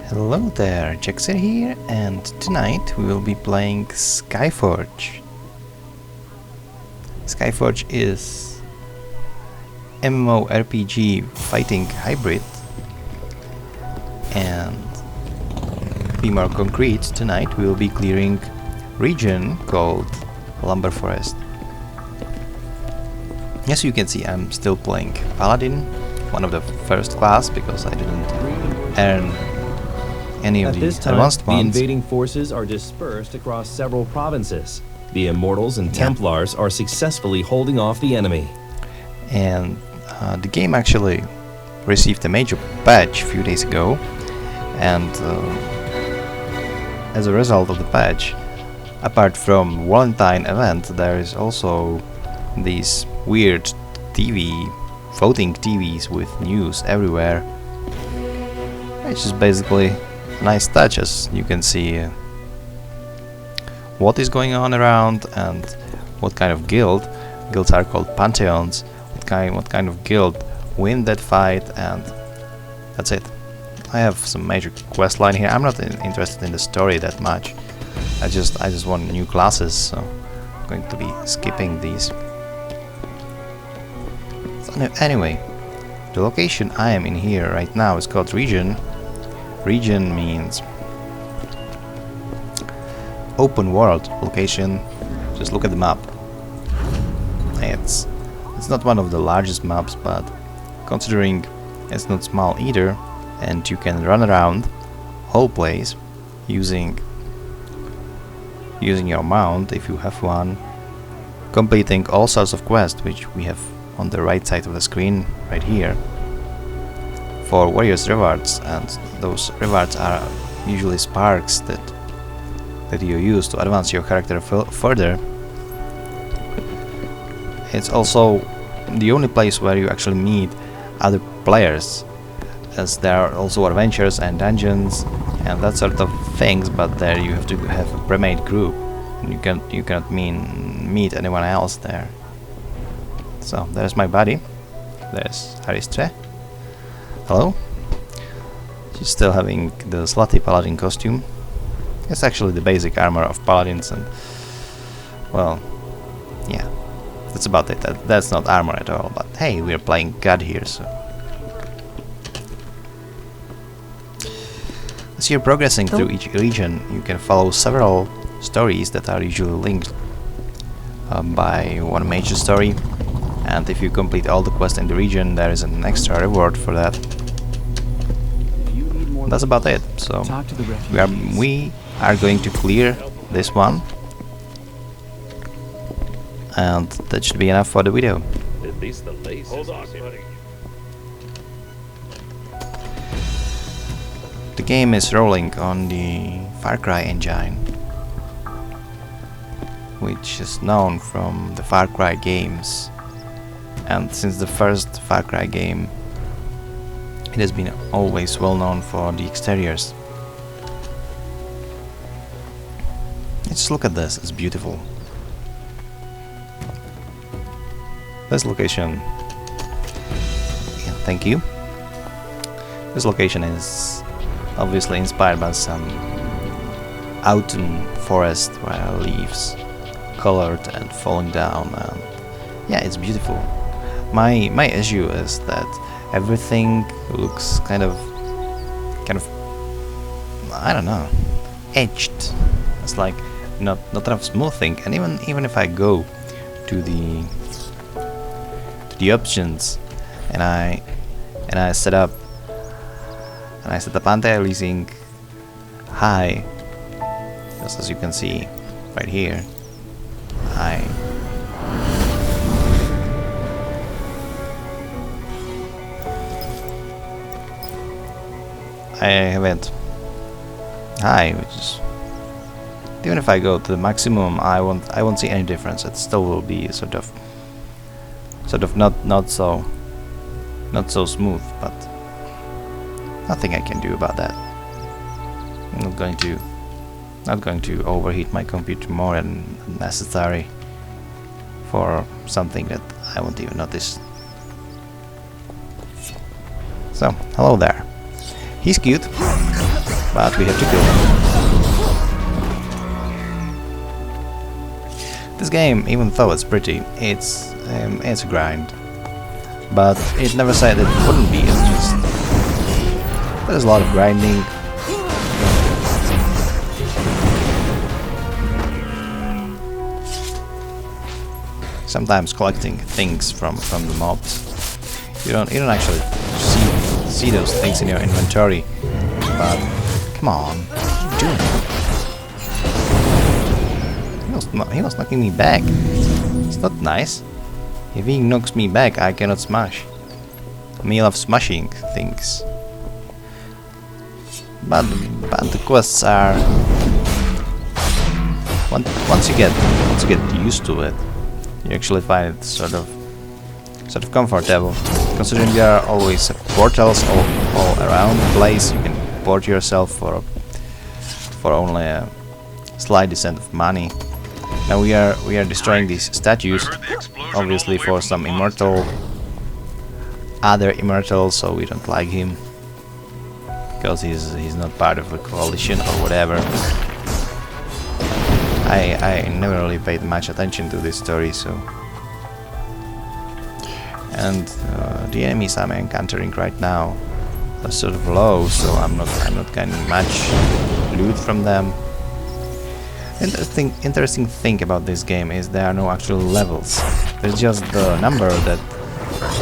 Hello there, Jaxir here, and tonight we will be playing Skyforge. Skyforge is MMORPG fighting hybrid, and to be more concrete, tonight we will be clearing region called Lumber Forest. As you can see, I'm still playing paladin, one of the first class, because I didn't earn any of the advanced ones. The invading forces are dispersed across several provinces. The Immortals and Templars are successfully holding off the enemy. And the game actually received a major patch a few days ago, and as a result of the patch, apart from Valentine event, there is also these weird floating TVs with news everywhere, which is basically a nice touch, as you can see what is going on around and what kind of guilds are called pantheons, what kind of guild win that fight, and that's it. I have some major quest line here. I'm not interested in the story that much. I just want new classes, so I'm going to be skipping these. So anyway, the location I am in here right now is called region. Region means open world location. Just look at the map. It's not one of the largest maps, but considering it's not small either, and you can run around whole place using your mount if you have one, completing all sorts of quests, which we have on the right side of the screen right here, for various rewards, and those rewards are usually sparks that you use to advance your character further. It's also the only place where you actually meet other players, as there are also adventures and dungeons and that sort of things, but there you have to have a pre-made group. You cannot meet anyone else there. So there's my buddy. There's Alastriz. Hello. She's still having the slutty paladin costume. It's actually the basic armor of paladins, and well, yeah, that's about it. That's not armor at all, but hey, we're playing God here, so. As you're progressing through each region, you can follow several stories that are usually linked by one major story, and if you complete all the quests in the region, there is an extra reward for that. That's about it. So we are going to clear this one, and that should be enough for the video. At least the lace. Hold on, buddy. The game is rolling on the Far Cry engine, which is known from the Far Cry games, and since the first Far Cry game, it has been always well known for the exteriors. Just look at this, it's beautiful. This location, yeah, thank you. This location is obviously inspired by some autumn forest where leaves colored and falling down, and yeah, it's beautiful. My issue is that everything looks kind of I don't know, edged. It's like not enough smoothing, and even if I go to the options and I set up anti-aliasing high, just as you can see right here, I have it high, which is, even if I go to the maximum, I won't see any difference. It still will be sort of not so smooth, but nothing I can do about that. I'm not going to overheat my computer more than necessary for something that I won't even notice. So, hello there. He's cute. but we have to kill them. This game, even though it's pretty, it's a grind. But it never said it wouldn't be. It's just there's a lot of grinding. Sometimes collecting things from the mobs. You don't actually see those things in your inventory. But come on, what are you doing? He was knocking me back. It's not nice. If he knocks me back, I cannot smash. Me love smashing things. But the quests are once you get used to it, you actually find it sort of comfortable. Considering there are always portals all around the place, you can port yourself for only a slight descent of money. Now we are destroying these statues, obviously for some other immortal, so we don't like him because he's not part of the coalition or whatever. I never really paid much attention to this story, so. And the enemies I'm encountering right now are sort of low, so I'm not getting much loot from them. Interesting thing about this game is there are no actual levels. There's just the number that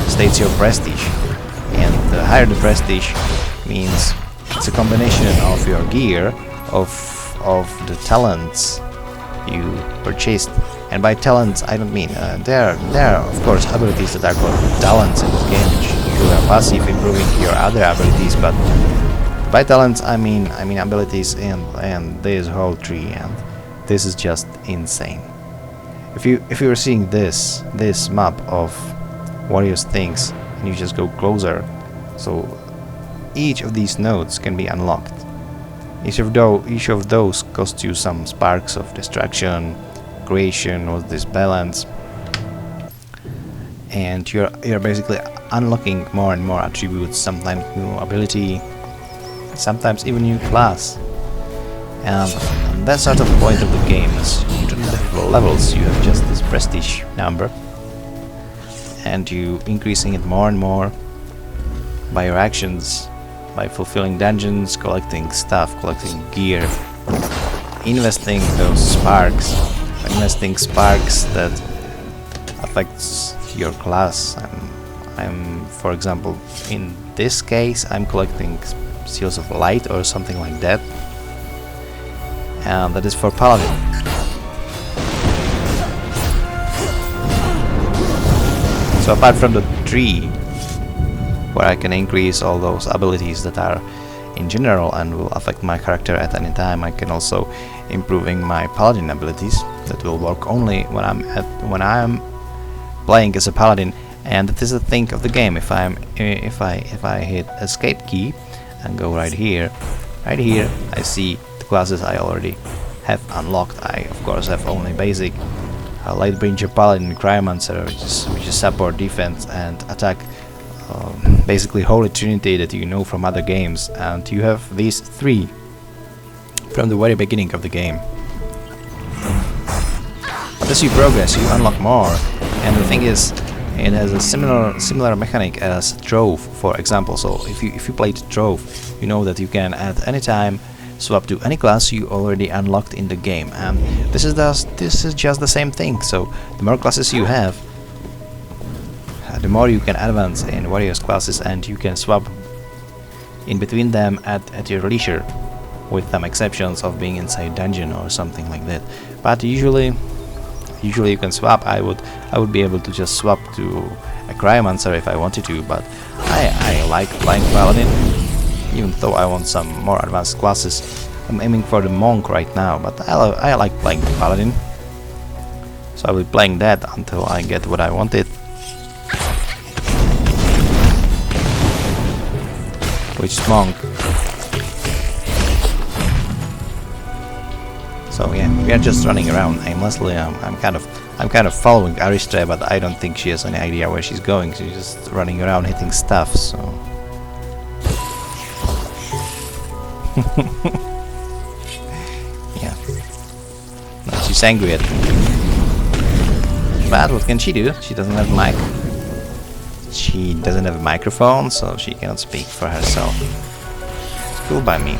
states your prestige, and the higher the prestige means it's a combination of your gear, of the talents you purchased. And by talents I don't mean there are of course abilities that are called talents in this game, which you are passive, improving your other abilities, but by talents I mean abilities and this whole tree, and this is just insane. If you were seeing this map of warriors things and you just go closer, so each of these nodes can be unlocked. Each of those costs you some sparks of destruction, creation, with this balance, and you're basically unlocking more and more attributes, sometimes new ability, sometimes even new class. And that's sort of the point of the game, is you don't have levels, you have just this prestige number, and you increasing it more and more by your actions, by fulfilling dungeons, collecting stuff, collecting gear, investing those sparks, investing sparks that affects your class. I'm for example, in this case, I'm collecting seals of light or something like that, and that is for paladin. So apart from the tree, where I can increase all those abilities that are in general and will affect my character at any time, I can also improving my paladin abilities that will work only when I'm playing as a paladin. And that is the thing of the game. If I hit escape key and go right here, I see the classes I already have unlocked. I of course have only basic Lightbringer, Paladin, Cryomancer, which is support, defense, and attack. Basically Holy Trinity that you know from other games, and you have these three from the very beginning of the game. But as you progress, you unlock more, and the thing is, it has a similar mechanic as Trove, for example. So if you played Trove, you know that you can at any time swap to any class you already unlocked in the game, and this is just the same thing. So the more classes you have, the more you can advance in various classes, and you can swap in between them at your leisure, with some exceptions of being inside dungeon or something like that. But usually you can swap. I would be able to just swap to a Cryomancer if I wanted to, but I like playing Paladin, even though I want some more advanced classes. I'm aiming for the Monk right now, but I like playing the Paladin, so I will be playing that until I get what I wanted, which is Monk. So yeah, we are just running around aimlessly. I'm kind of following Alastriz, but I don't think she has any idea where she's going. She's just running around hitting stuff. So Yeah. No, she's angry at me. But what can she do? She doesn't have mic. She doesn't have a microphone, so she cannot speak for herself. It's cool by me.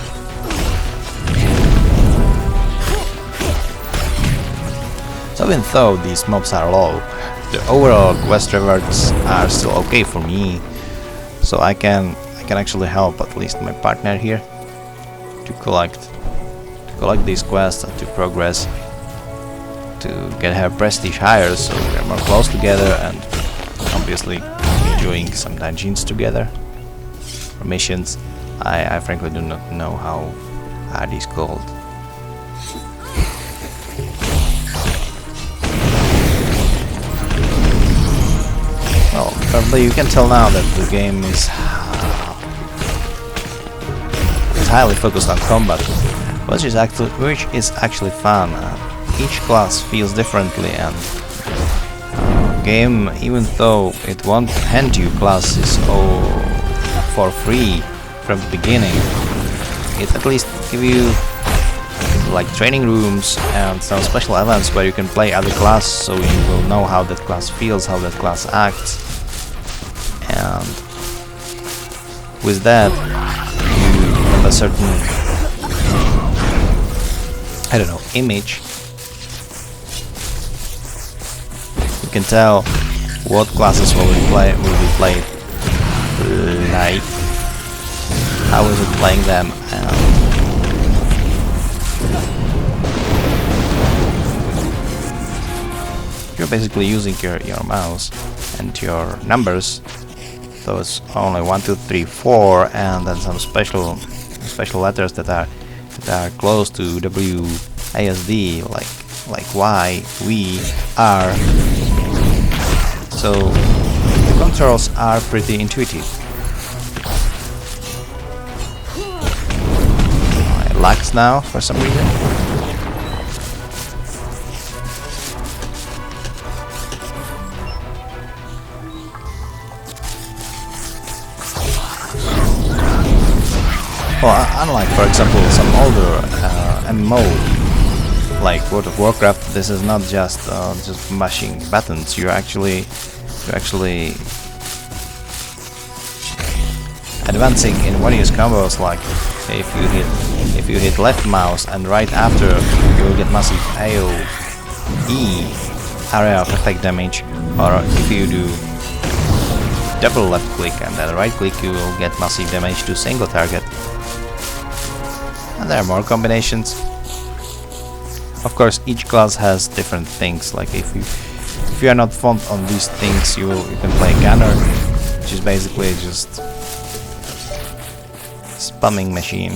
So even though these mobs are low, the overall quest rewards are still okay for me. So I can actually help at least my partner here to collect these quests and to progress, to get her prestige higher, so we're more close together and obviously doing some dungeons together or missions. I frankly do not know how are these called. Well, probably you can tell now that the game is highly focused on combat, which is actually fun. Each class feels differently, and game, even though it won't hand you classes for free from the beginning, it at least give you like training rooms and some special events where you can play other classes, so you will know how that class feels, how that class acts, and with that you have a certain, I don't know, image. You can tell what classes will be played, like how is it playing them, and you're basically using your mouse and your numbers. So it's only 1, 2, 3, 4, and then some special letters that are close to WASD, like Y, V, R. So the controls are pretty intuitive. It lags now for some reason. Well, unlike, for example, some older MMO like World of Warcraft, this is not just mashing buttons. You're actually advancing in various combos. Like if you hit left mouse and right after, you will get massive AOE, area of effect damage, or if you do double left click and then right click, you will get massive damage to single target. And there are more combinations. Of course, each class has different things. Like if you are not fond on these things, you can play Gunner, which is basically just spamming machine.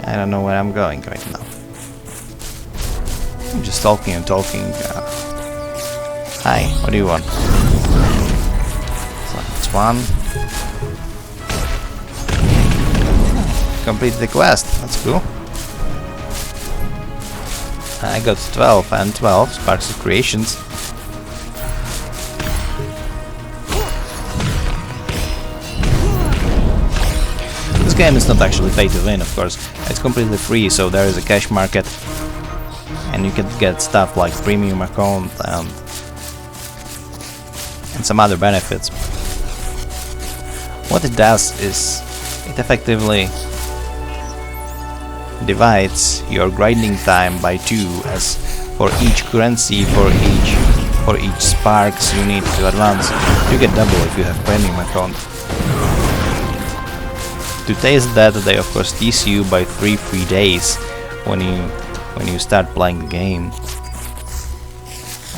I don't know where I'm going right now. I'm just talking and talking. Hi, what do you want? So that's one. Complete the quest, that's cool. I got 12 and 12 Sparks of Creations. This game is not actually pay to win, of course. It's completely free, so there is a cash market. And you can get stuff like premium account and some other benefits. What it does is it effectively divides your grinding time by 2, as for each currency, for each sparks you need to advance, you get double if you have premium account. To taste that, they of course tease you by 3 free days when you start playing the game,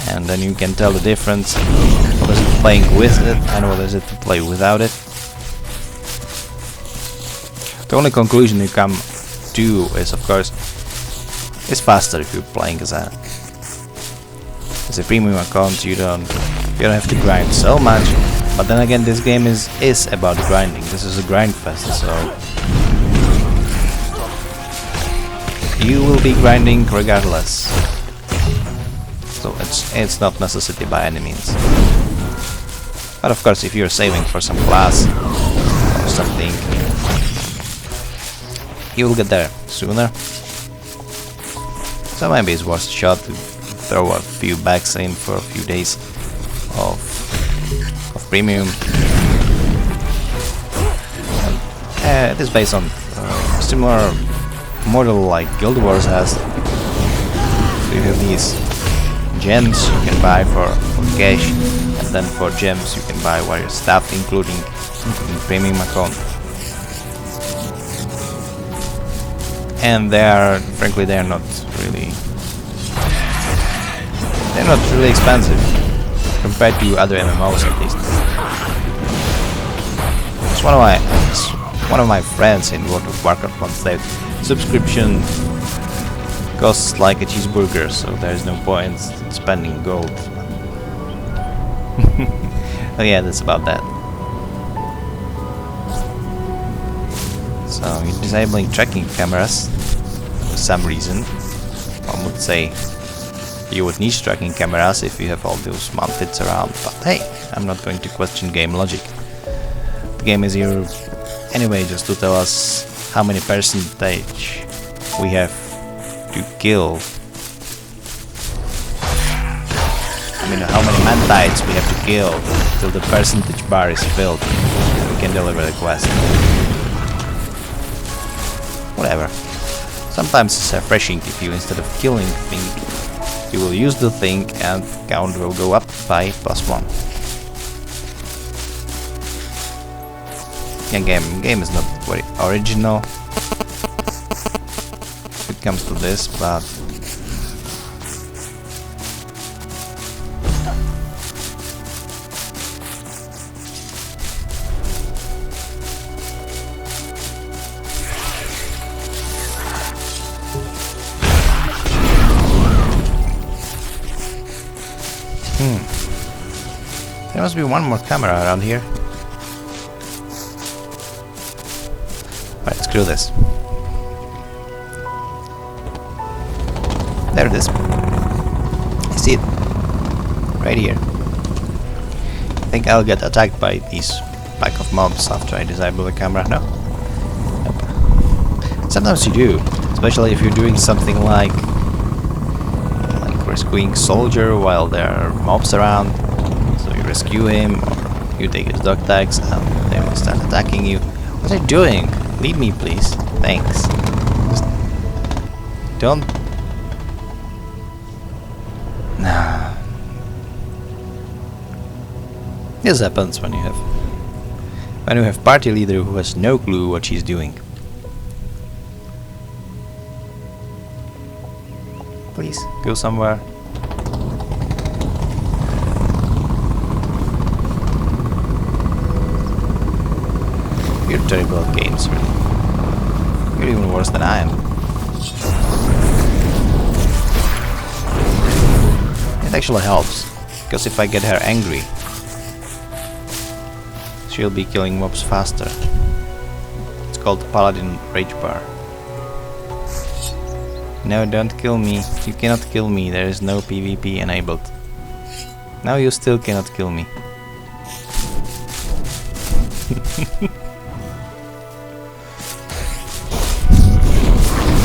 and then you can tell the difference. What is it playing with it and what is it to play without it. The only conclusion you come to is, of course, it's faster if you're playing as a premium account. You don't have to grind so much. But then again, this game is about grinding. This is a grind fest, so you will be grinding regardless. So it's not necessity by any means. But of course, if you're saving for some class or something, you will get there sooner. So maybe it's worth a shot to throw a few bags in for a few days of premium. And, it is based on similar model like Guild Wars has. So you have these gems you can buy for cash, and then for gems you can buy various stuff, including premium account. And frankly, they're not really expensive compared to other MMOs, at least. It's one of my friends in World of Warcraft once said subscription costs like a cheeseburger, so there's no point in spending gold. Oh yeah, that's about that. So you're disabling tracking cameras for some reason. One would say you would need tracking cameras if you have all those mounted around, but hey, I'm not going to question game logic. The game is here anyway just to tell us how many percentage we have to kill. I mean, how many mantides we have to kill till the percentage bar is filled and we can deliver the quest. Whatever. Sometimes it's refreshing if you, instead of killing the thing, you will use the thing and count will go up by +1. Yeah, game is not very original if it comes to this, but there must be one more camera around here. Right, screw this. There it is. I see it. Right here. I think I'll get attacked by these pack of mobs after I disable the camera. No? Nope. Sometimes you do. Especially if you're doing something like rescuing soldier while there are mobs around. So you rescue him, or you take his dog tags and they will start attacking you. What are you doing? Leave me, please. Thanks. Just don't. Nah. This happens when you have party leader who has no clue what she's doing. Please go somewhere. You're terrible at games, really. You're even worse than I am. It actually helps, because if I get her angry, she'll be killing mobs faster. It's called paladin rage bar. No, don't kill me. You cannot kill me. There is no PvP enabled. Now you still cannot kill me.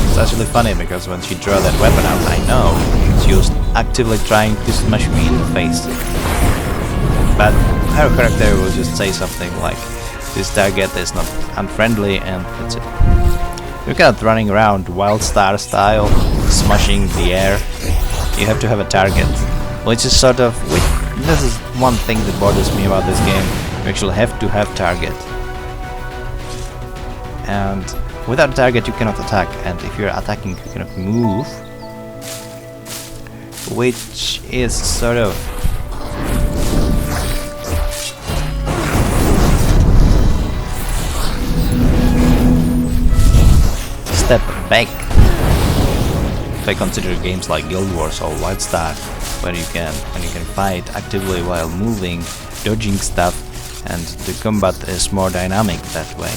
It's actually funny because when she drew that weapon out, I know she was actively trying to smash me in the face. But her character will just say something like, this target is not unfriendly, and that's it. You cannot running around wild star style, smashing the air. You have to have a target, which is sort of... this is one thing that bothers me about this game. You actually have to have target. And without a target you cannot attack, and if you're attacking you cannot move. Which is sort of... step back. If I consider games like Guild Wars or Wildstar, where you can fight actively while moving, dodging stuff, and the combat is more dynamic that way.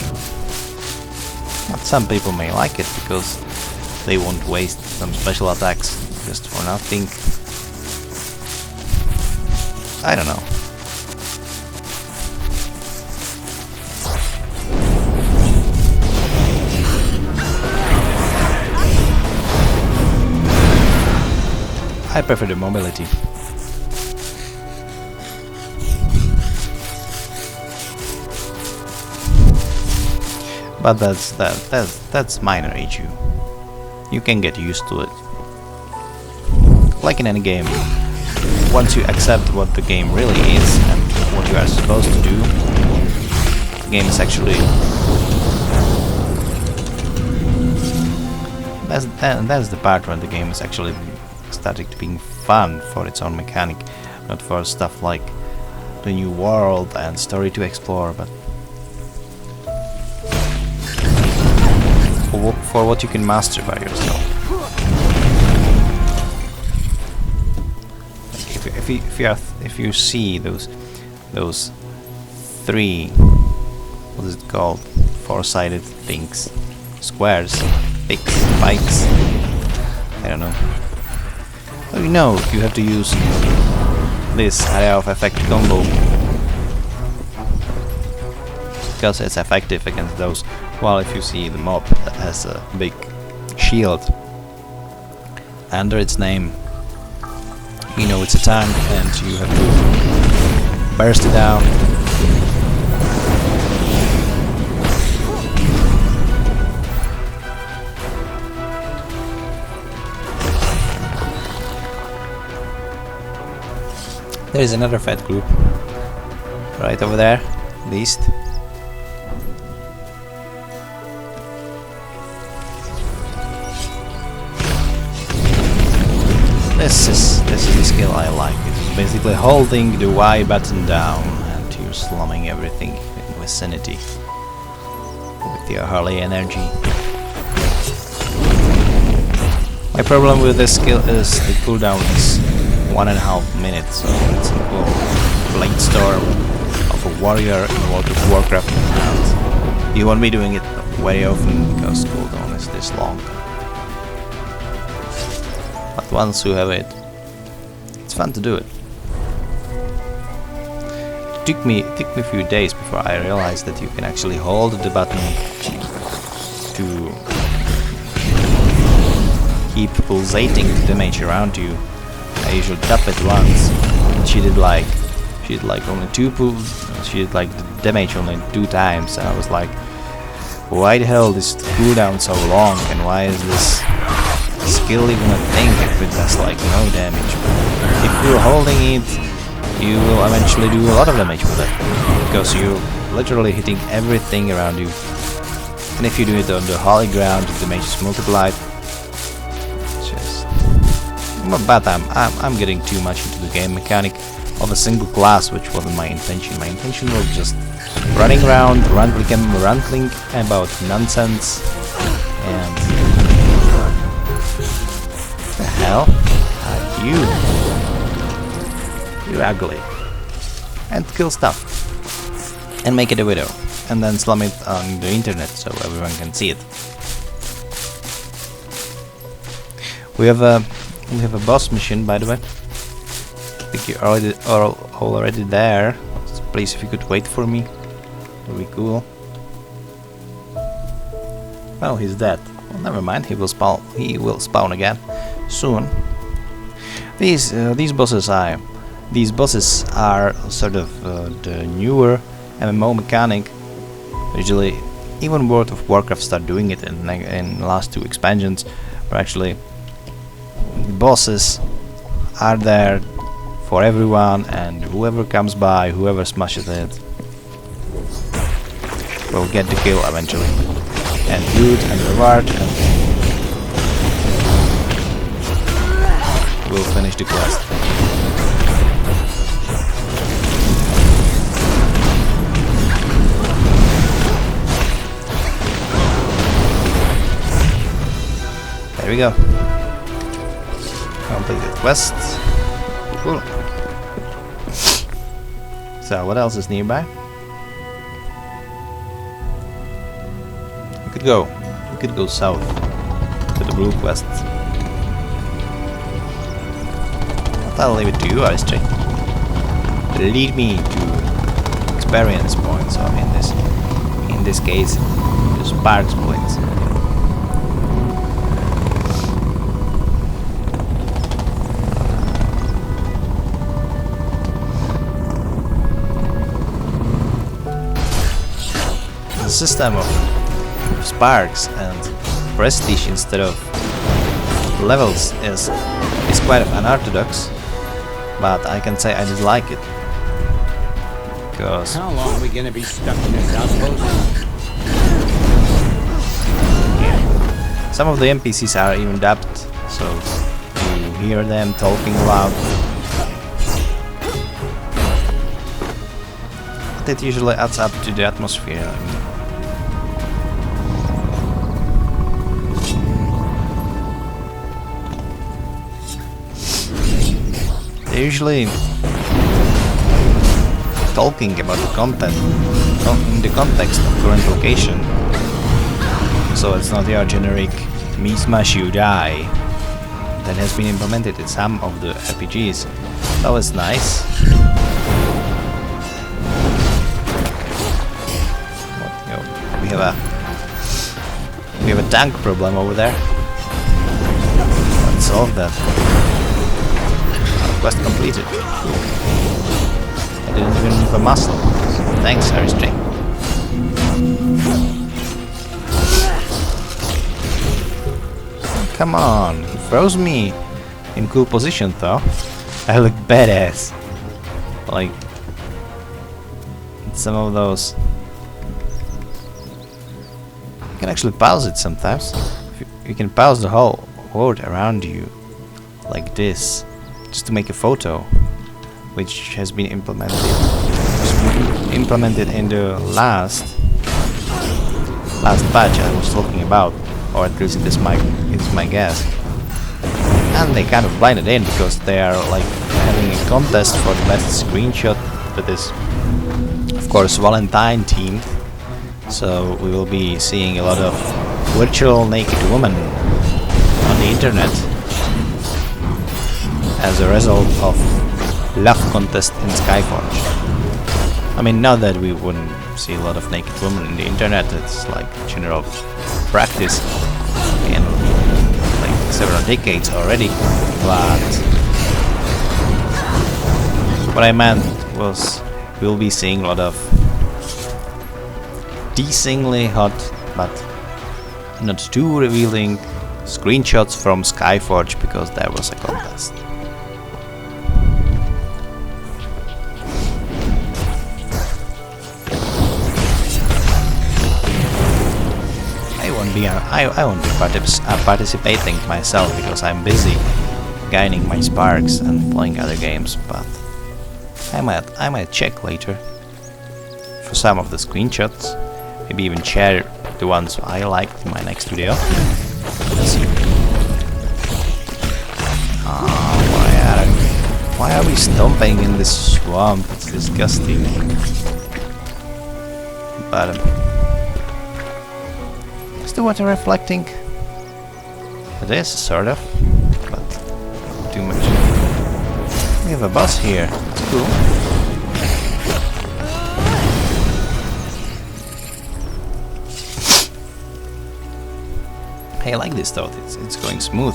But some people may like it because they won't waste some special attacks just for nothing. I don't know. I prefer the mobility. But that's minor issue. You can get used to it. Like in any game, once you accept what the game really is and what you are supposed to do, the game is actually that's the part where the game is actually starting to being fun for its own mechanic, not for stuff like the new world and story to explore, but for what you can master by yourself. Like if you see those three, what is it called, four-sided things, squares, spikes, I don't know. So you know you have to use this area of effect combo because it's effective against those. While if you see the mob that has a big shield under its name, you know it's a tank and you have to burst it down. There is another fat group right over there, at least. This is the skill I like. It's basically holding the Y button down and you're slumming everything in vicinity with your Harley energy. My problem with this skill is the cooldown is 1.5 minutes, so it's a cool blade storm of a warrior in World of Warcraft, and you won't be doing it very often because cooldown is this long. But once you have it, it's fun to do it. It took me a few days before I realized that you can actually hold the button to keep pulsating the damage around you. I usually tap it once. She did like only two pulls. She did like the damage only 2 times, and I was like, why the hell is the cooldown so long, and why is this skill even a thing if it does like no damage? But if you're holding it, you will eventually do a lot of damage with it, because you're literally hitting everything around you. And if you do it on the holy ground, the damage is multiplied. It's just... But I'm getting too much into the game mechanic of a single class, which wasn't my intention. My intention was just running around, ranting about nonsense, and what the hell are you? You're ugly. And kill stuff. And make it a widow. And then slum it on the internet so everyone can see it. We have a boss mission, by the way. I think you're already there. So please, if you could wait for me, that would be cool. Oh, he's dead. Well, never mind. He will spawn again soon. These bosses are sort of the newer MMO mechanic. Usually, even World of Warcraft started doing it in the last 2 expansions, where actually bosses are there for everyone, and whoever comes by, whoever smashes it, will get the kill eventually. And loot and reward, and will finish the quest. There we go. Completed quest. Cool. So what else is nearby? We could go south to the blue quest. But I'll leave it to you, Alastriz. Lead me to experience points, or in this case, the sparks points. system of sparks and prestige instead of levels is quite unorthodox, but I can say I did like it. Because How long are we gonna be stuck in this outpost? some of the NPCs are even dubbed, so you hear them talking loud. But it usually adds up to the atmosphere. They're usually talking about the content in the context of current location. So it's not your generic me smash you die that has been implemented in some of the RPGs. That was nice. We have a tank problem over there. Let's solve that. Quest completed. I didn't even move a muscle. Thanks, Alastriz. Come on, he froze me in cool position though. I look badass. Like some of those. You can actually pause it sometimes. You can pause the whole world around you like this, just to make a photo, which has been implemented in the last patch I was talking about, or at least it's my guess. And they kind of blinded in because they are like having a contest for the best screenshot that is, of course, Valentine themed. So we will be seeing a lot of virtual naked women on the internet as a result of love contest in Skyforge. I mean, not that we wouldn't see a lot of naked women in the internet, it's like general practice in like several decades already, but what I meant was we'll be seeing a lot of decently hot but not too revealing screenshots from Skyforge because there was a contest. I won't be participating myself because I'm busy gaining my sparks and playing other games, but I might check later for some of the screenshots, maybe even share the ones I liked in my next video. Let's see. Why are we stomping in this swamp? It's disgusting. But is the water reflecting? It is, sort of, but not too much. We have a boss here. It's cool. Hey, I like this though. It's going smooth.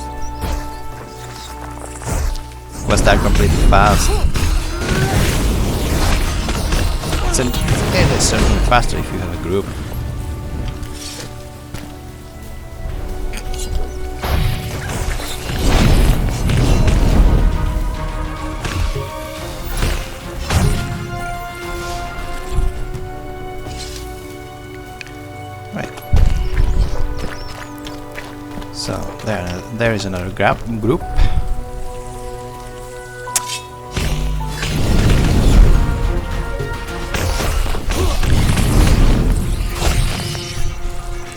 Quests are completed fast. It is certainly faster if you have a group. So there is another group.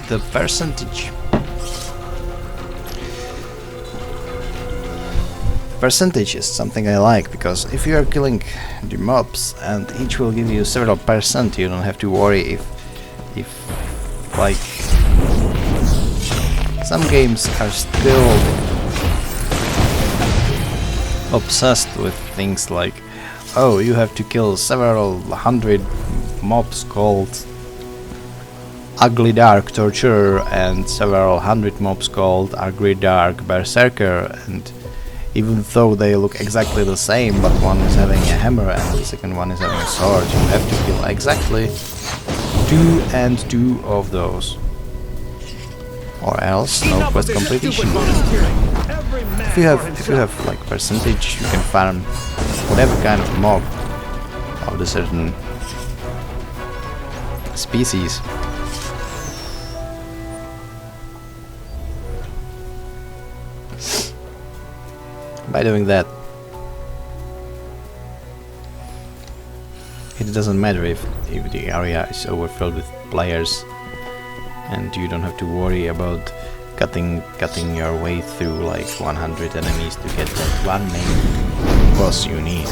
The percentage is something I like, because if you are killing the mobs and each will give you several percent, you don't have to worry if like some games are still obsessed with things like, oh, you have to kill several hundred mobs called Ugly Dark Torturer and several hundred mobs called Ugly Dark Berserker, and even though they look exactly the same, but one is having a hammer and the second one is having a sword, you have to kill exactly 2 and 2 of those. Or else no quest completion. If you have like percentage, you can farm whatever kind of mob of the certain species. By doing that, it doesn't matter if the area is overfilled with players and you don't have to worry about cutting your way through like 100 enemies to get that one main boss you need.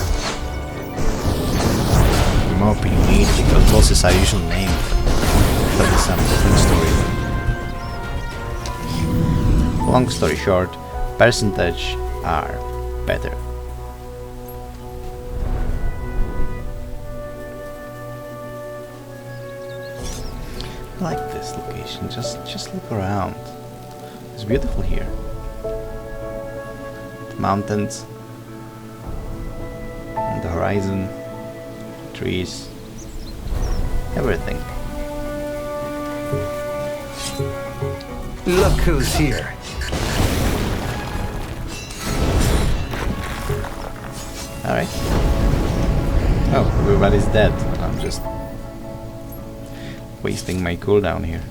The mob you need, because bosses are usually named. That is some different story. Long story short, percentage are better. I like this location. Just look around. It's beautiful here. The mountains, and the horizon, trees, everything. Look who's here. Alright. Oh, everybody's dead. I'm just wasting my cooldown here.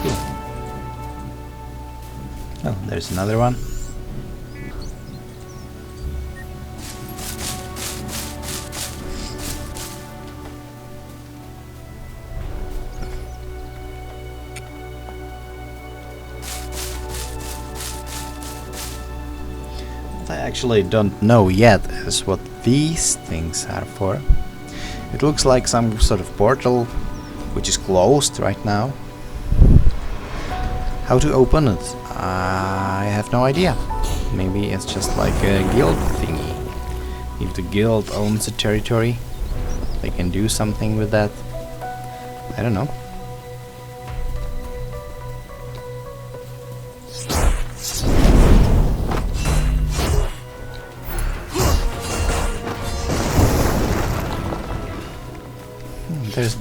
Cool. Oh, there's another one. I actually don't know yet is what these things are for. It looks like some sort of portal which is closed right now. How to open it? I have no idea. Maybe it's just like a guild thingy. If the guild owns a territory, they can do something with that. I don't know.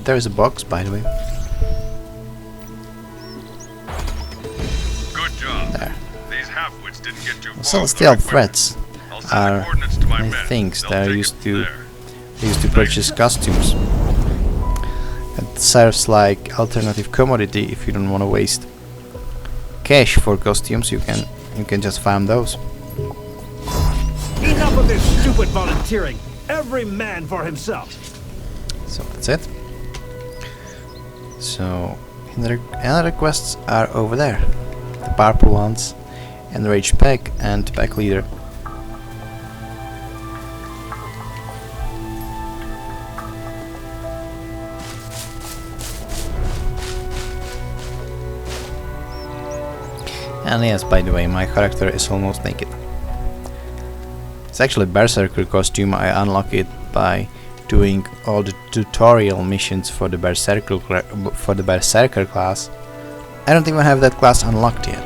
There's a box, by the way. Good job. There. These half-wits didn't get too far. Celestial threats I'll send the are coordinates to my men. things They'll that are take used it to from there. purchase costumes. It serves like alternative commodity if you don't want to waste cash for costumes. You can just farm those. Enough of this stupid volunteering. Every man for himself. So that's it. So another quests are over there. The purple ones, enraged pack and pack leader. And yes, by the way, my character is almost naked. It's actually Berserker costume. I unlock it by doing all the tutorial missions for the Berserker class. I don't even have that class unlocked yet,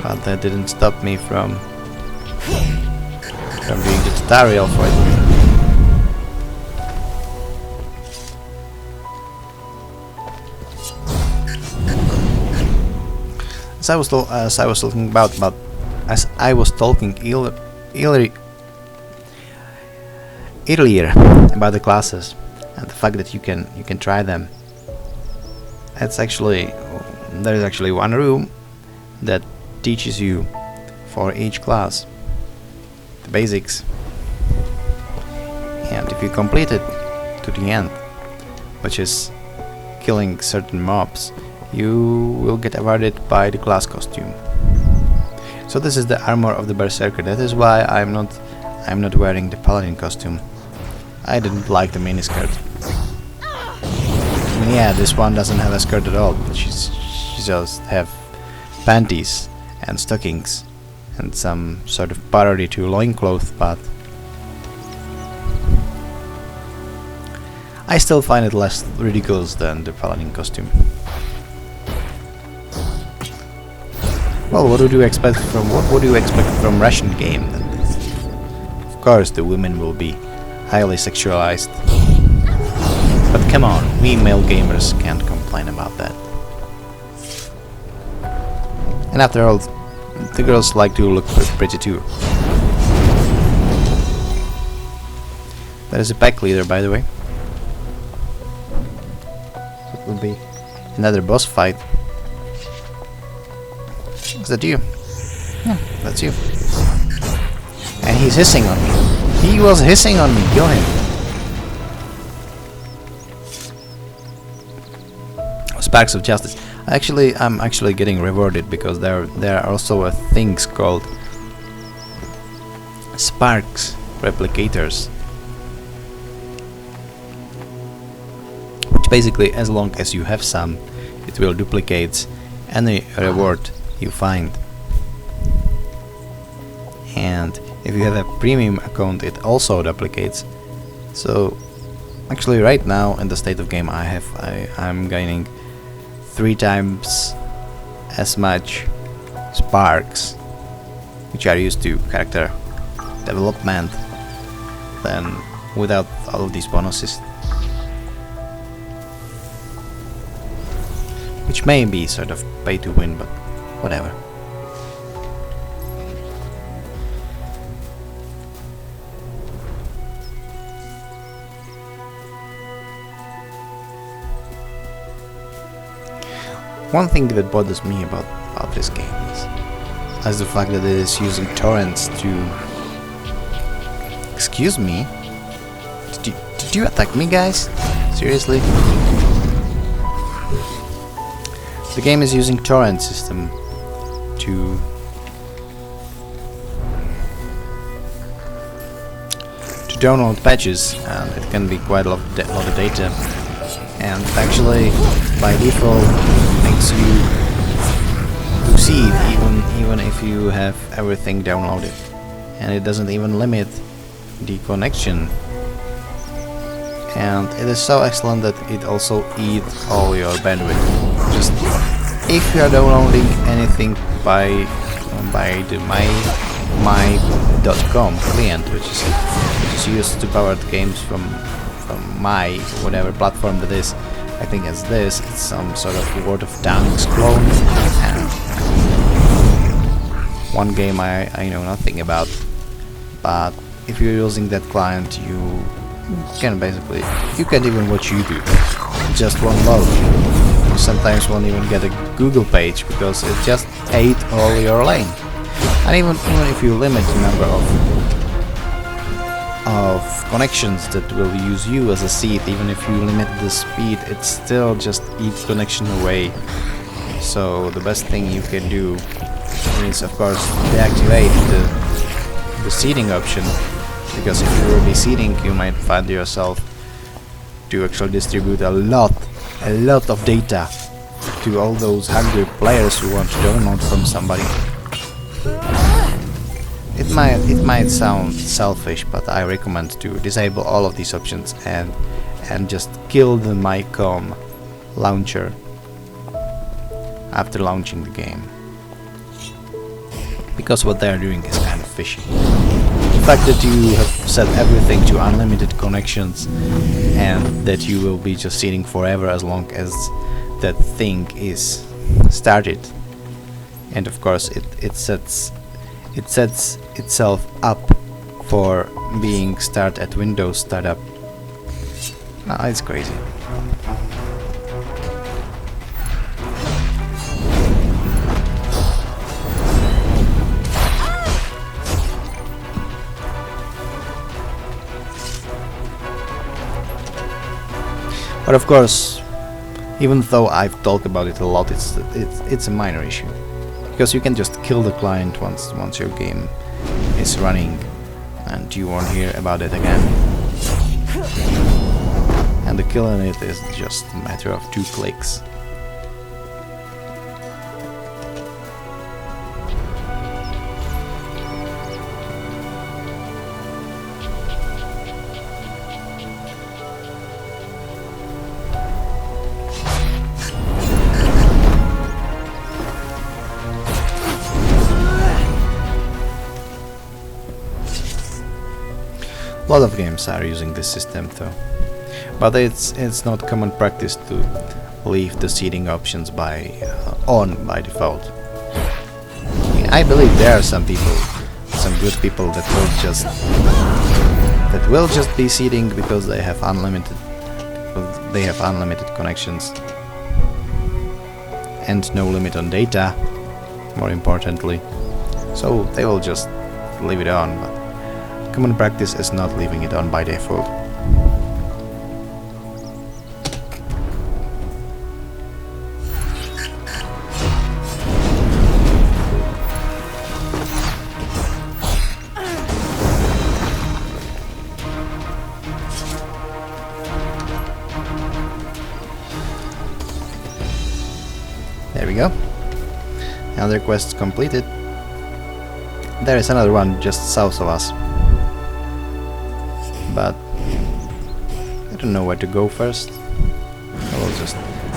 but that didn't stop me from doing the tutorial for it. As I was talking about, earlier about the classes and the fact that you can try them. There's actually one room that teaches you for each class the basics, and if you complete it to the end, which is killing certain mobs, you will get awarded by the class costume. So this is the armor of the Berserker. That is why I'm not wearing the paladin costume. I didn't like the miniskirt. Yeah, this one doesn't have a skirt at all. She just have panties and stockings and some sort of parody to loincloth, but I still find it less ridiculous than the paladin costume. Well, what would you expect from Russian game then? Of course the women will be highly sexualized. But come on, we male gamers can't complain about that. And after all, the girls like to look pretty too. That is a pack leader, by the way. It will be another boss fight. Is that you? Yeah, that's you. And he's hissing on me. He was hissing on me. Kill him. Sparks of Justice. I'm actually getting rewarded because there are also things called Sparks replicators, which basically, as long as you have some, it will duplicate any reward you find. And if you have a premium account, it also duplicates. So actually right now in the state of game I'm gaining 3 times as much sparks, which are used to character development, than without all of these bonuses, which may be sort of pay to win, but whatever. One thing that bothers me about this game is the fact that it is using torrents to... Excuse me? Did you attack me, guys? Seriously? The game is using torrent system to download patches, and it can be quite a lot of data. And actually, by default, makes you proceed even if you have everything downloaded, and it doesn't even limit the connection. And it is so excellent that it also eats all your bandwidth. Just if you are downloading anything by the my.com client, which is used to power the games from my whatever platform that is. I think it's this. It's some sort of Word of Tanks clone, and one game I know nothing about. But if you're using that client, you can even watch YouTube. Just won't load. You sometimes won't even get a Google page because it just ate all your lane. And even if you limit the number of connections that will use you as a seed, even if you limit the speed, it still just eats connection away. So the best thing you can do is, of course, deactivate the seeding option, because if you will be seeding, you might find yourself to actually distribute a lot of data to all those hungry players who want to download from somebody. It might sound selfish, but I recommend to disable all of these options and just kill the MyCom launcher after launching the game, because what they are doing is kind of fishy. The fact that you have set everything to unlimited connections and that you will be just sitting forever as long as that thing is started, and of course it sets itself up for being start at Windows startup. It's crazy. But of course, even though I've talked about it a lot, it's a minor issue, because you can just kill the client once your game is running, and you won't hear about it again. And the killing it is just a matter of 2 clicks. A lot of games are using this system though. But it's not common practice to leave the seating options on by default. I believe there are some people, some good people that will just be seating because they have unlimited connections and no limit on data, more importantly. So they will just leave it on, but common practice is not leaving it on by default. There we go. Another quest completed. There is another one just south of us. But I don't know where to go first.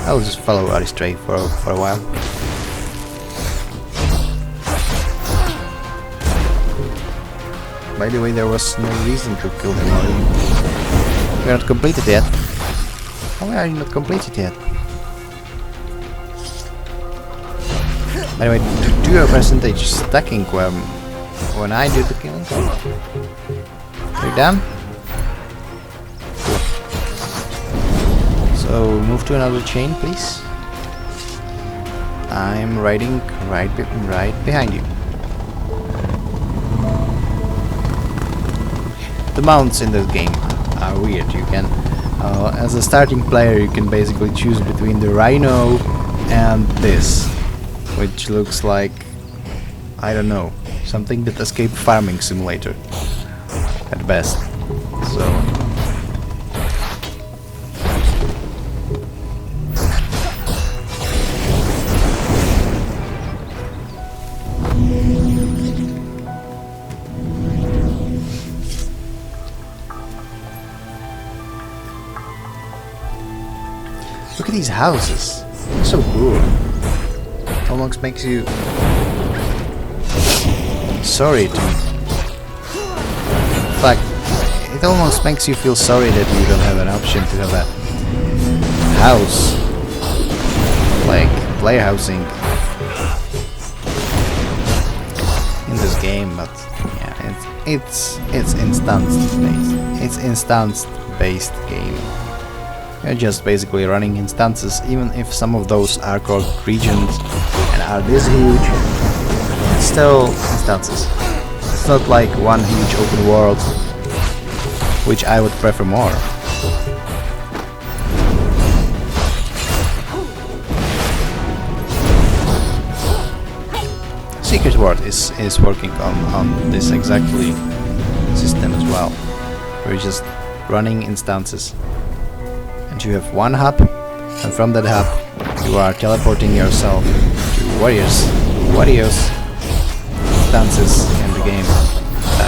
I'll just follow Alastriz for a while. By the way, there was no reason to kill him already. We're not completed yet. Why are you not completed yet? By the way, do your percentage stacking when I do the killing. Are you done? So move to another chain, please. I'm riding right behind you. The mounts in this game are weird. You can, as a starting player, you can basically choose between the Rhino and this, which looks like, I don't know, something that escaped Farming Simulator at best. So look at these houses. They're so cool. Almost makes you sorry to me. In fact, it almost makes you feel sorry that you don't have an option to have a house, like player housing in this game. But yeah, it's instance based. It's instance based game. You're just basically running instances, even if some of those are called regions and are this huge, it's still instances. It's not like one huge open world, which I would prefer more. Secret World is working on this exactly system as well. We're just running instances. And you have one hub, and from that hub you are teleporting yourself to warriors instances in the game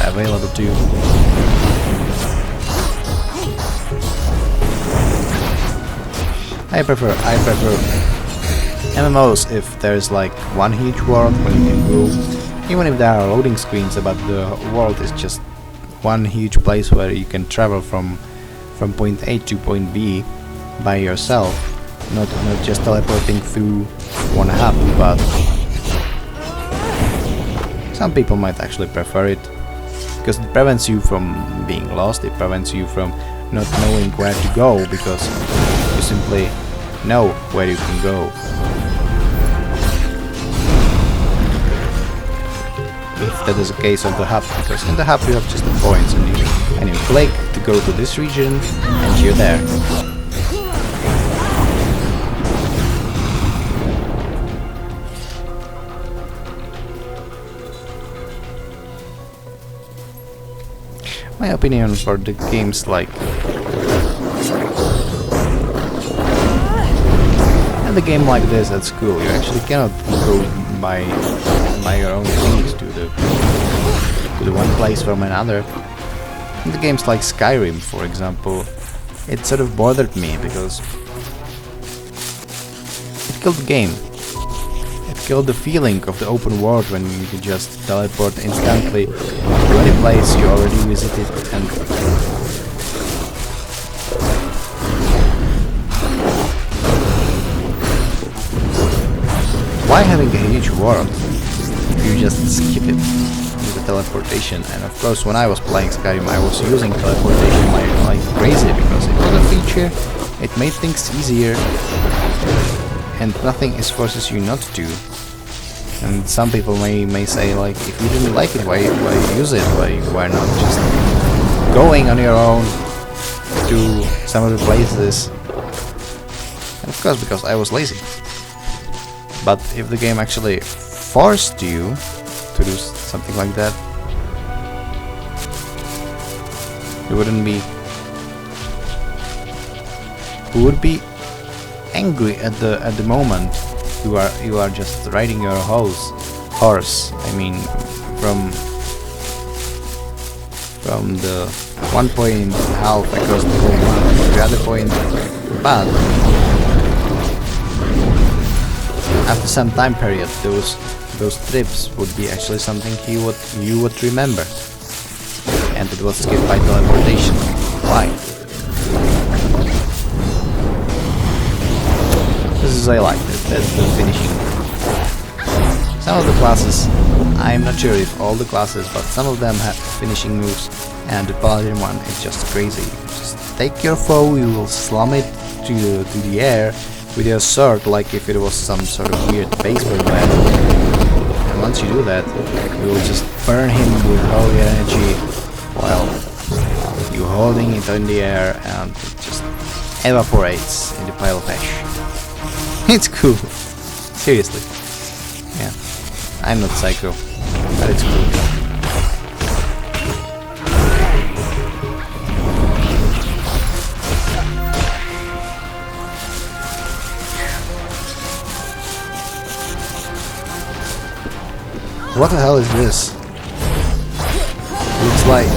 available to you. I prefer MMOs if there's like one huge world where you can go, even if there are loading screens, but the world is just one huge place where you can travel from point A to point B by yourself, not just teleporting through one hub. But some people might actually prefer it because it prevents you from being lost. It prevents you from not knowing where to go because you simply know where you can go. If that is the case of the hub, because in the hub you have just the points and you click to go to this region and you're there. My opinion for the games like and the game like this at school, you actually cannot go by your own things to the one place from another. In the games like Skyrim, for example, it sort of bothered me because it killed the game. It kill the feeling of the open world when you can just teleport instantly to any place you already visited. And why having a huge world if you just skip it with the teleportation? And of course, when I was playing Skyrim, I was using teleportation like crazy because it was a feature. It made things easier, and nothing forces you not to. And some people may say, like, if you didn't like it, why use it? Why not just going on your own to some other places? And of course, because I was lazy. But if the game actually forced you to do something like that, you wouldn't be. You would be angry at the moment. You are just riding your horse. I mean, from the one point half across the whole map to the other point, but after some time period, those trips would be actually something you would remember, and it was skipped by teleportation. Why? This is I like it. That's the finishing. Some of the classes, I'm not sure if all the classes, but some of them have finishing moves, and the paladin one is just crazy. Just take your foe, you will slam it to the air with your sword, like if it was some sort of weird baseball bat. And once you do that, you will just burn him with all your energy while you holding it in the air, and it just evaporates in the pile of ash. It's cool. Seriously. Yeah. I'm not psycho, but it's cool. What the hell is this? Looks like...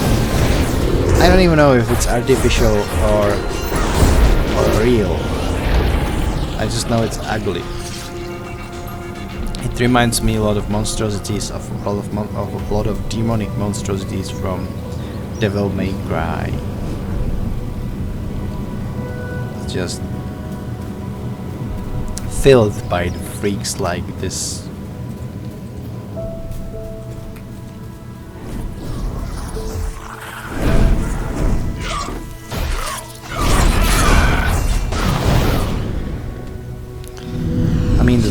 I don't even know if it's artificial or real. I just know it's ugly. It reminds me a lot of monstrosities, of a lot of demonic monstrosities from Devil May Cry. It's just filled by the freaks like this.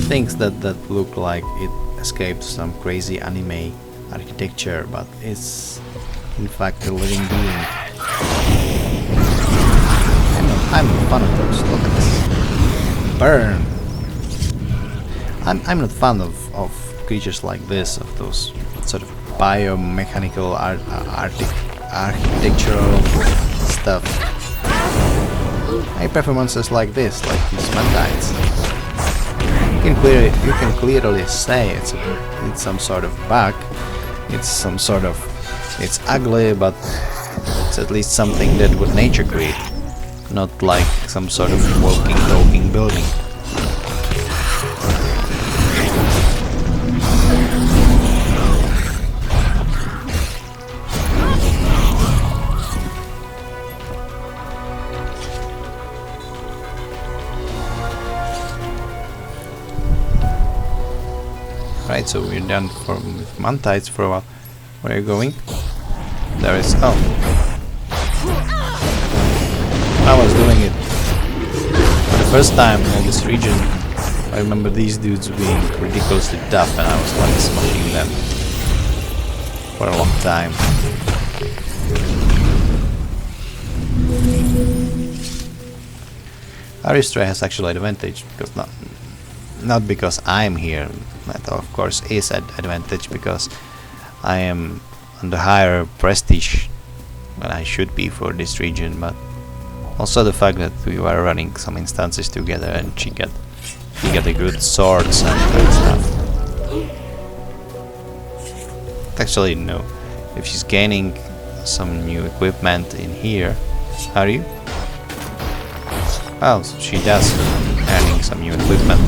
Things that look like it escaped some crazy anime architecture, but it's in fact a living being. I'm not fan of those. Look at this. Burn! I'm not fan of creatures like this, of those sort of biomechanical architectural stuff. I prefer monsters like this, like these mantides. You can clearly say it's some sort of bug. It's ugly, but it's at least something that would nature create, not like some sort of walking, talking building. Right, so we're done with mantides for a while. Where are you going? There is... oh. I was doing it for the first time in this region. I remember these dudes being ridiculously tough, and I was like smashing them for a long time. Alastriz has actually advantage, because not because I'm here. That of course is an advantage because I am on the higher prestige than I should be for this region, but also the fact that we were running some instances together and she got a good swords and good stuff. Actually no, if she's gaining some new equipment in here, are you? Well, she does, earning some new equipment.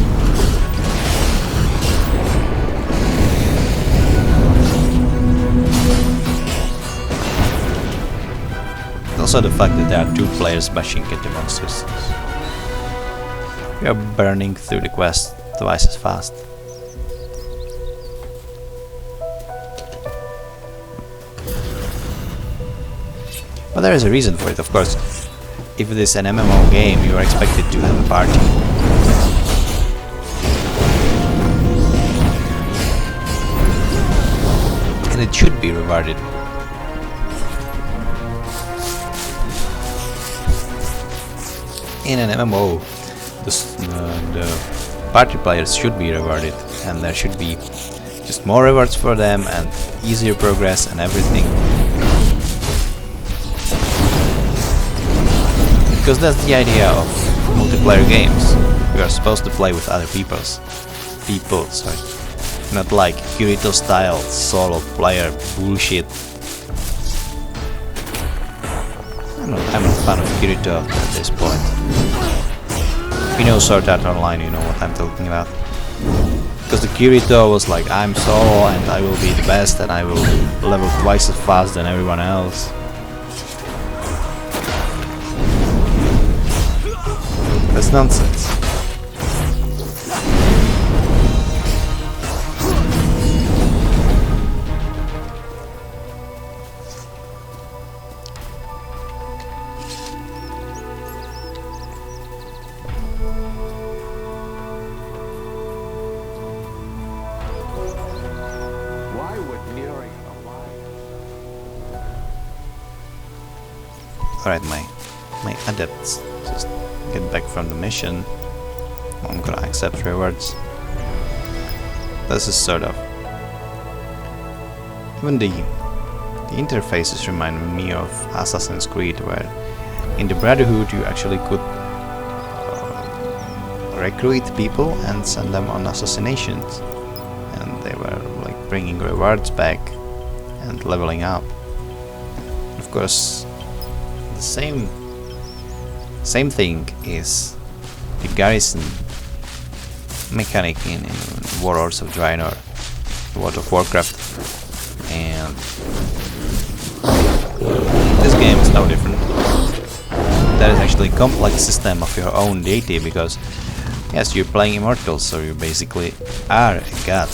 also the fact that there are 2 players bashing into monsters. We are burning through the quest twice as fast. But there is a reason for it, of course. If it is an MMO game, you are expected to have a party. And it should be rewarded. In an MMO, the party players should be rewarded, and there should be just more rewards for them and easier progress and everything. Because that's the idea of multiplayer games. You are supposed to play with other people, sorry. Not like Kirito style solo player bullshit. I'm not a fan of Kirito at this point. If you know Sword Art Online, you know what I'm talking about. Because the Kirito was like, I'm solo and I will be the best and I will level twice as fast than everyone else. That's nonsense. Alright, my adepts, just get back from the mission. I'm gonna accept rewards. This is sort of... Even the interfaces remind me of Assassin's Creed, where in the Brotherhood you actually could recruit people and send them on assassinations. And they were like bringing rewards back and leveling up. Of course, the same thing is the garrison mechanic in Warlords of Draenor, World of Warcraft, and this game is no different. There is actually a complex system of your own deity, because yes, you're playing Immortals, so you basically are a god,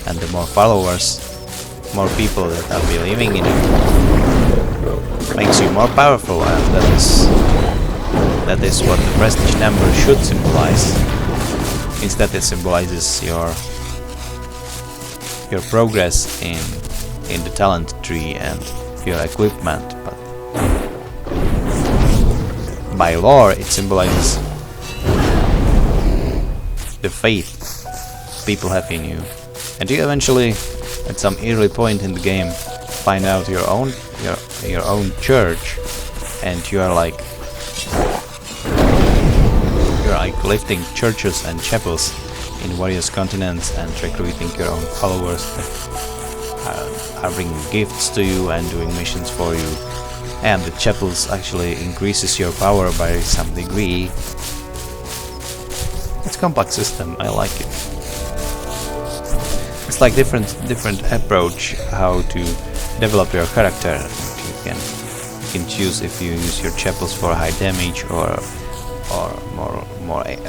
and the more followers, more people that are believing in it, makes you more powerful, and that is what the prestige number should symbolize. Instead, it symbolizes your progress in the talent tree and your equipment. But by lore, it symbolizes the faith people have in you, and you eventually, at some early point in the game, find out your own church, and you're like lifting churches and chapels in various continents and recruiting your own followers that are bringing gifts to you and doing missions for you, and the chapels actually increases your power by some degree. It's a complex system, I like it. It's like different approach how to develop your character. You can choose if you use your chapels for high damage or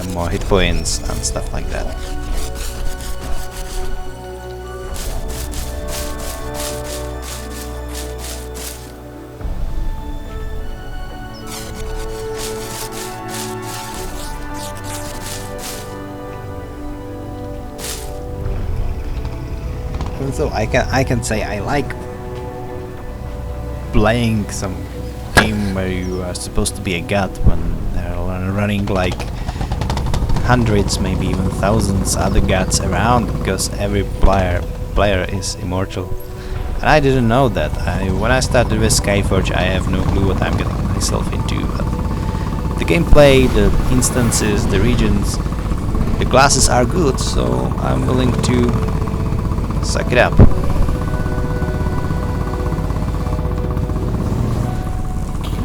more hit points and stuff like that. And so I can say I like playing some game where you are supposed to be a god when they're running like hundreds, maybe even thousands other gods around, because every player is immortal. And I didn't know that. When I started with Skyforge, I have no clue what I'm getting myself into. But the gameplay, the instances, the regions, the classes are good, so I'm willing to suck it up.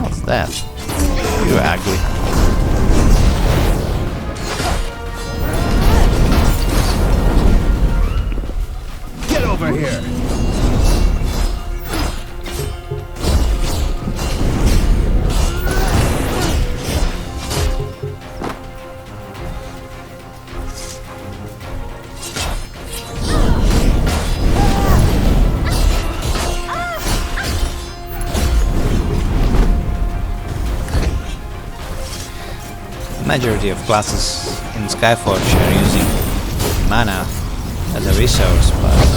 What's that? You're ugly. Get over here! Majority of classes in Skyforge are using mana as a resource, but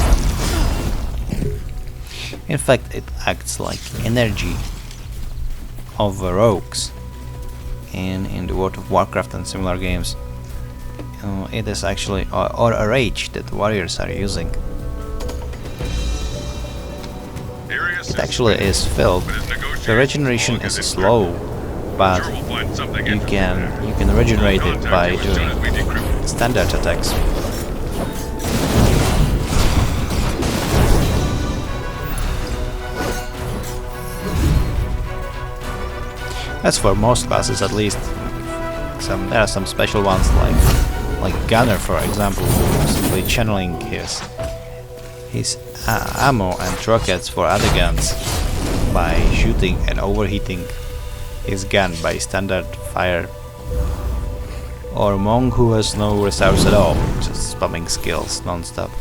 in fact it acts like energy of rogues in the World of Warcraft and similar games. It is actually or a rage that warriors are using. It actually is filled. The regeneration is slow, but you can regenerate it by doing standard attacks. That's for most classes, at least. There are some special ones like Gunner, for example, who is simply channeling his ammo and rockets for other guns by shooting and overheating his gun by standard fire. Or Monk, who has no reserves at all, just spamming skills non-stop.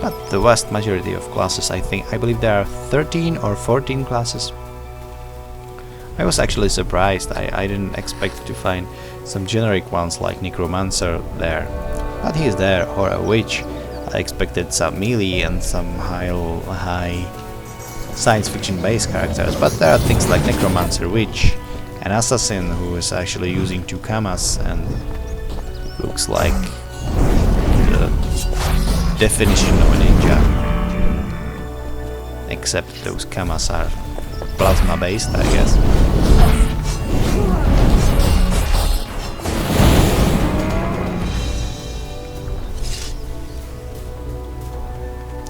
But the vast majority of classes, I believe there are 13 or 14 classes. I was actually surprised. I didn't expect to find some generic ones like Necromancer there, but he's there, or a Witch. I expected some melee and some high science fiction based characters, but there are things like Necromancer, Witch, an Assassin who is actually using 2 kamas and looks like the definition of a ninja, except those kamas are plasma based, I guess.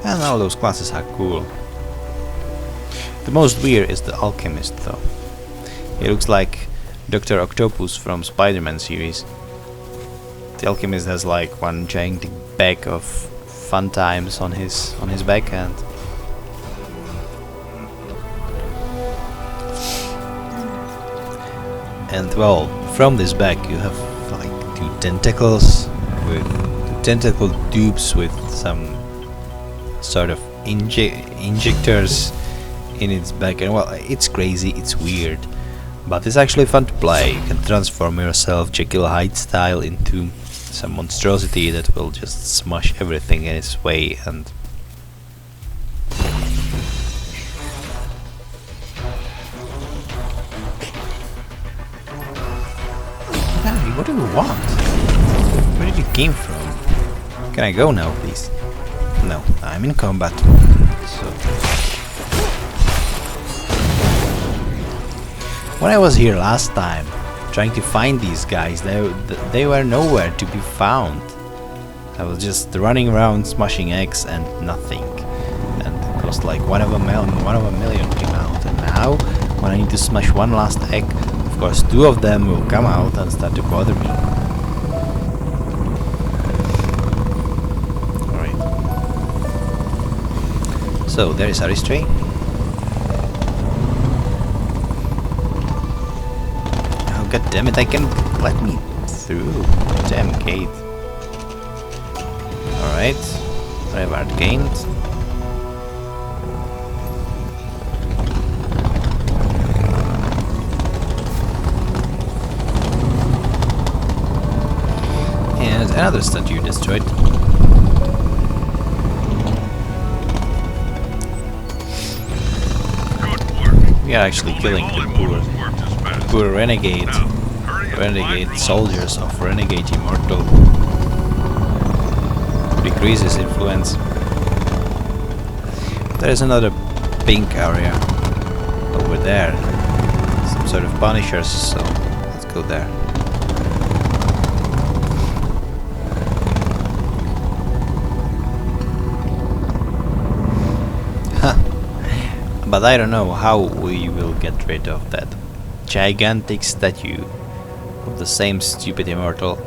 And all those classes are cool. The most weird is the Alchemist, though. He looks like Dr. Octopus from Spider-Man series. The Alchemist has like one gigantic bag of fun times on his back, and well, from this bag you have like 2 tentacles with 2 tentacle tubes with some sort of injectors in its back, and well, it's crazy, it's weird, but it's actually fun to play. You can transform yourself Jekyll Hyde style into some monstrosity that will just smash everything in its way. And hey, what do you want? Where did you came from? Can I go now, please? No, I'm in combat. So when I was here last time, trying to find these guys, they were nowhere to be found. I was just running around smashing eggs and nothing. And it was like one of a million came out. And now, when I need to smash one last egg, of course 2 of them will come out and start to bother me. Alright. So, there is Alastriz. God damn it, I can let me through. Damn gate. Alright. Reward gained. And another statue destroyed. Good work. We are actually killing the poor renegade soldiers of Renegade Immortal. Decrease his influence. There is another pink area over there. Some sort of punishers, so let's go there. Huh. But I don't know how we will get rid of that gigantic statue of the same stupid immortal,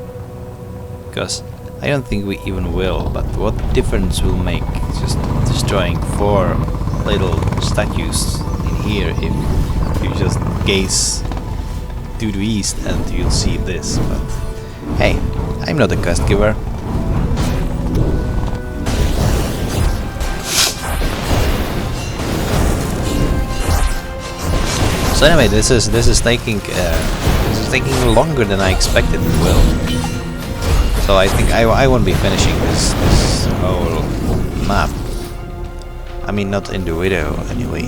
because I don't think we even will. But what difference will make just destroying 4 little statues in here if you just gaze to the east and you'll see this? But hey, I'm not a quest giver. So anyway, this is taking longer than I expected it will. So I think I won't be finishing this whole map. I mean, not in the video anyway.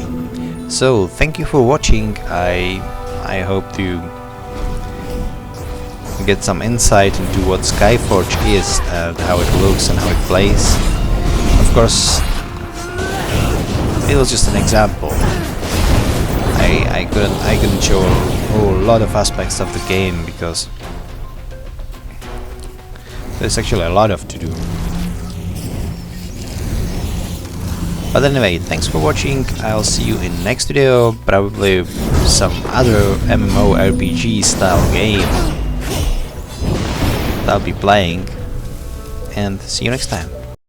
So thank you for watching. I hope to get some insight into what Skyforge is, how it looks and how it plays. Of course, it was just an example. I couldn't show a whole lot of aspects of the game because there's actually a lot of to do. But anyway, thanks for watching. I'll see you in next video, probably some other MMORPG style game that I'll be playing, and see you next time.